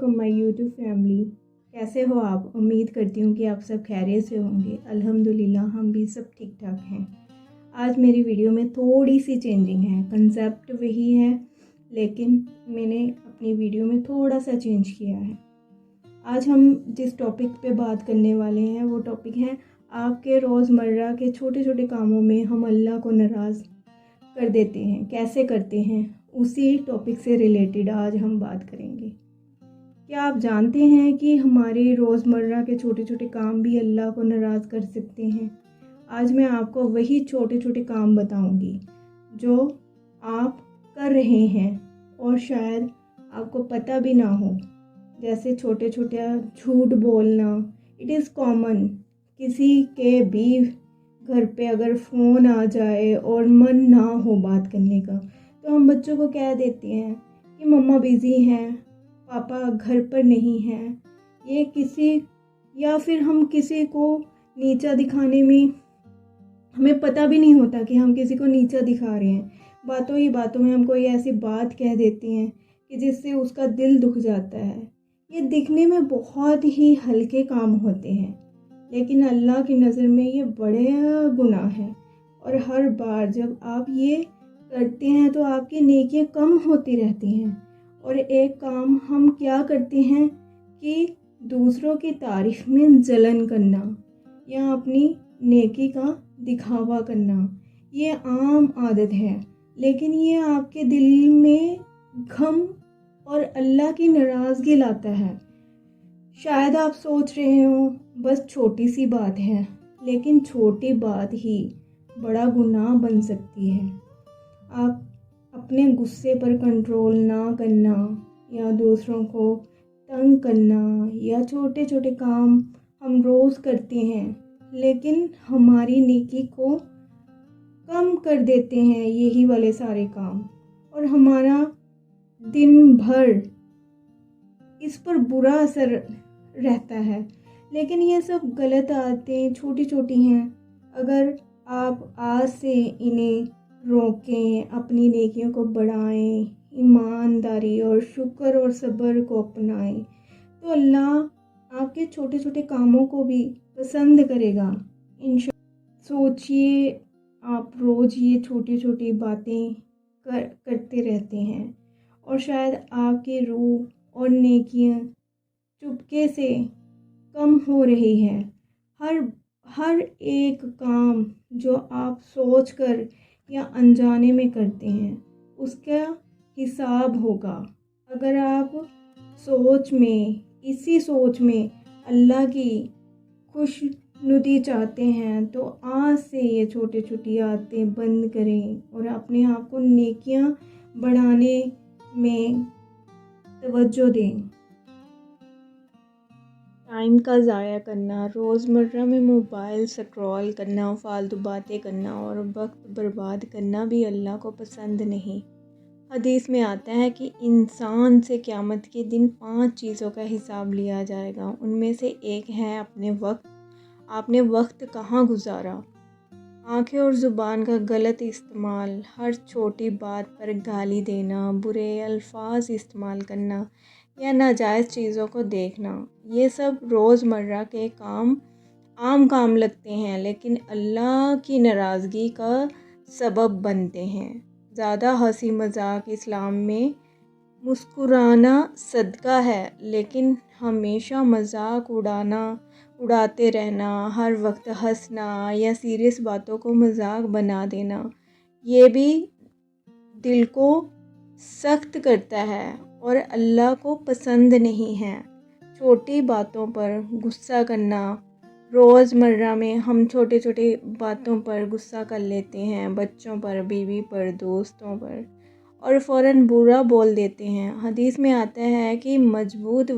Welcome my YouTube family. कैसे हो आप? उम्मीद करती हूँ कि आप सब खैरियत से होंगे। अल्हम्दुलिल्लाह हम भी सब ठीक ठाक हैं। आज मेरी वीडियो में थोड़ी सी चेंजिंग है, कंसेप्ट वही है लेकिन मैंने अपनी वीडियो में थोड़ा सा चेंज किया है। आज हम जिस टॉपिक पे बात करने वाले हैं वो टॉपिक है आपके रोज़मर्रा के छोटे छोटे कामों में हम अल्लाह को नाराज़ कर देते हैं, कैसे करते हैं, उसी टॉपिक से रिलेटेड आज हम बात करेंगे। क्या आप जानते हैं कि हमारे रोज़मर्रा के छोटे छोटे काम भी अल्लाह को नाराज़ कर सकते हैं? आज मैं आपको वही छोटे छोटे काम बताऊंगी जो आप कर रहे हैं और शायद आपको पता भी ना हो। जैसे छोटे छोटे झूठ बोलना, इट इज़ कॉमन। किसी के भी घर पे अगर फ़ोन आ जाए और मन ना हो बात करने का तो हम बच्चों को कह देते हैं कि मम्मा बिज़ी हैं, पापा घर पर नहीं हैं। ये किसी या फिर हम किसी को नीचा दिखाने में हमें पता भी नहीं होता कि हम किसी को नीचा दिखा रहे हैं। बातों ही बातों में हम कोई ऐसी बात कह देते हैं कि जिससे उसका दिल दुख जाता है। ये दिखने में बहुत ही हल्के काम होते हैं लेकिन अल्लाह की नज़र में ये बड़े गुनाह है। और हर बार जब आप ये करते हैं तो आपकी नेकियां कम होती रहती हैं। और एक काम हम क्या करते हैं कि दूसरों की तारीफ में जलन करना या अपनी नेकी का दिखावा करना, ये आम आदत है लेकिन ये आपके दिल में गम और अल्लाह की नाराज़गी लाता है। शायद आप सोच रहे हो बस छोटी सी बात है, लेकिन छोटी बात ही बड़ा गुनाह बन सकती है। आप अपने गुस्से पर कंट्रोल ना करना या दूसरों को तंग करना या छोटे छोटे काम हम रोज़ करते हैं लेकिन हमारी नेकी को कम कर देते हैं यही वाले सारे काम, और हमारा दिन भर इस पर बुरा असर रहता है। लेकिन ये सब गलत आदतें छोटी छोटी हैं। अगर आप आज से इन्हें रोकें, अपनी नेकियों को बढ़ाएं, ईमानदारी और शुक्र और सब्र को अपनाएं तो अल्लाह आपके छोटे छोटे कामों को भी पसंद करेगा इंशाअल्लाह। सोचिए, आप रोज़ ये छोटी छोटी बातें करते रहते हैं और शायद आपकी रूह और नेकियां चुपके से कम हो रही है। हर एक काम जो आप सोचकर या अनजाने में करते हैं उसका हिसाब होगा। अगर आप इसी सोच में अल्लाह की खुशनुदी चाहते हैं तो आज से ये छोटी छोटी आदतें बंद करें और अपने आप को नेकियां बढ़ाने में तवज्जो दें। टाइम का ज़ाया करना, रोज़मर्रा में मोबाइल स्क्रॉल करना, फालतू बातें करना और वक्त बर्बाद करना भी अल्लाह को पसंद नहीं। हदीस में आता है कि इंसान से क़यामत के दिन 5 चीज़ों का हिसाब लिया जाएगा। उनमें से एक है आपने वक्त कहाँ गुजारा। आँखें और ज़ुबान का गलत इस्तेमाल, हर छोटी बात पर गाली देना, बुरे अल्फाज इस्तेमाल करना या नाजायज़ चीज़ों को देखना, ये सब रोज़मर्रा के काम आम काम लगते हैं लेकिन अल्लाह की नाराज़गी का सबब बनते हैं। ज़्यादा हंसी मजाक, इस्लाम में मुस्कुराना सदका है लेकिन हमेशा मजाक उड़ाते रहना, हर वक्त हंसना या सीरियस बातों को मजाक बना देना, ये भी दिल को सख्त करता है और अल्लाह को पसंद नहीं है। छोटी बातों पर गुस्सा करना, रोज़मर्रा में हम छोटे छोटे बातों पर गुस्सा कर लेते हैं, बच्चों पर, बीवी पर, दोस्तों पर, और फ़ौरन बुरा बोल देते हैं। हदीस में आता है कि मजबूत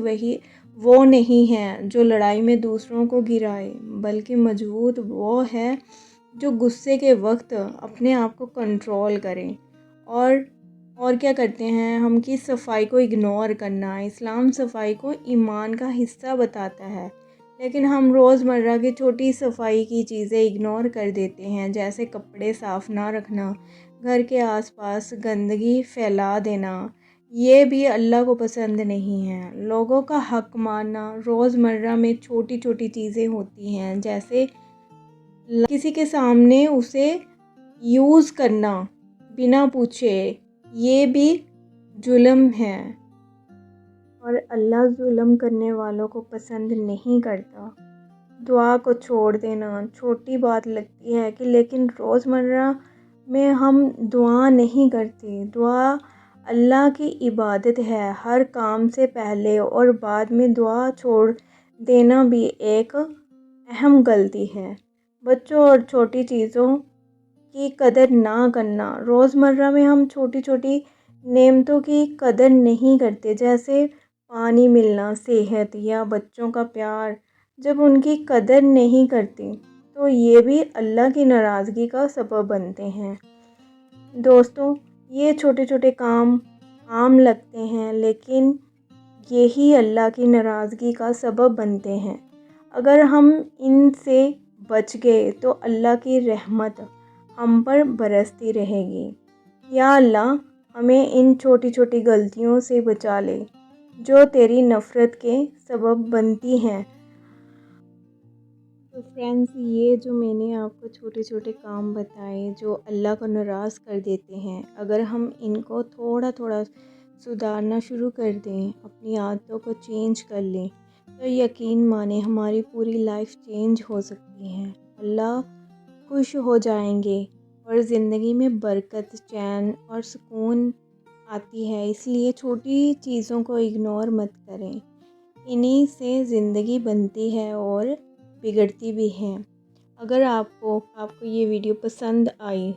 वो नहीं है जो लड़ाई में दूसरों को गिराए, बल्कि मजबूत वो है जो गुस्से के वक्त अपने आप को कंट्रोल करें। और क्या करते हैं हम कि सफाई को इग्नोर करना। इस्लाम सफाई को ईमान का हिस्सा बताता है लेकिन हम रोज़मर्रा की छोटी सफाई की चीज़ें इग्नोर कर देते हैं, जैसे कपड़े साफ़ ना रखना, घर के आसपास गंदगी फैला देना یہ بھی اللہ کو پسند نہیں ہے۔ لوگوں کا حق ماننا، روزمرہ میں چھوٹی چھوٹی چیزیں ہوتی ہیں جیسے کسی کے سامنے اسے یوز کرنا بنا پوچھے، یہ بھی ظلم ہے، اور اللہ ظلم کرنے والوں کو پسند نہیں کرتا۔ دعا کو چھوڑ دینا چھوٹی بات لگتی ہے کہ لیکن روزمرہ میں ہم دعا نہیں کرتے۔ دعا اللہ کی عبادت ہے۔ ہر کام سے پہلے اور بعد میں دعا چھوڑ دینا بھی ایک اہم غلطی ہے۔ بچوں اور چھوٹی چیزوں کی قدر نہ کرنا، روزمرہ میں ہم چھوٹی چھوٹی نعمتوں کی قدر نہیں کرتے، جیسے پانی ملنا، صحت یا بچوں کا پیار۔ جب ان کی قدر نہیں کرتے تو یہ بھی اللہ کی ناراضگی کا سبب بنتے ہیں۔ دوستوں، یہ چھوٹے چھوٹے کام عام لگتے ہیں لیکن یہی اللہ کی ناراضگی کا سبب بنتے ہیں۔ اگر ہم ان سے بچ گئے تو اللہ کی رحمت ہم پر برستی رہے گی۔ یا اللہ، ہمیں ان چھوٹی چھوٹی غلطیوں سے بچا لے جو تیری نفرت کے سبب بنتی ہیں۔ تو فرینڈز، یہ جو میں نے آپ کو چھوٹے چھوٹے کام بتائے جو اللہ کو ناراض کر دیتے ہیں، اگر ہم ان کو تھوڑا تھوڑا سدھارنا شروع کر دیں، اپنی عادتوں کو چینج کر لیں، تو یقین مانیں ہماری پوری لائف چینج ہو سکتی ہے۔ اللہ خوش ہو جائیں گے اور زندگی میں برکت، چین اور سکون آتی ہے۔ اس لیے چھوٹی چیزوں کو اگنور مت کریں، انہی سے زندگی بنتی ہے اور بگڑتی بھی ہے۔ اگر آپ کو یہ ویڈیو پسند آئی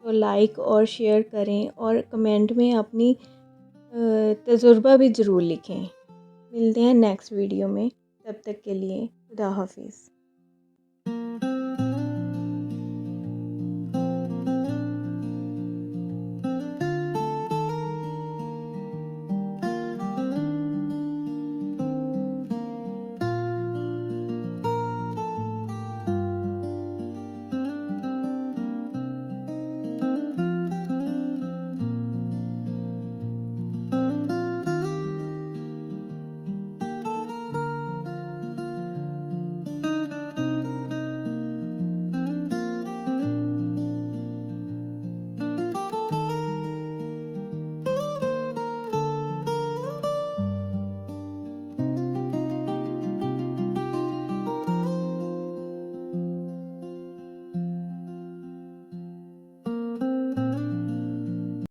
تو لائک اور شیئر کریں اور کمنٹ میں اپنی تجربہ بھی ضرور لکھیں۔ ملتے ہیں نیکسٹ ویڈیو میں، تب تک کے لیے خدا حافظ۔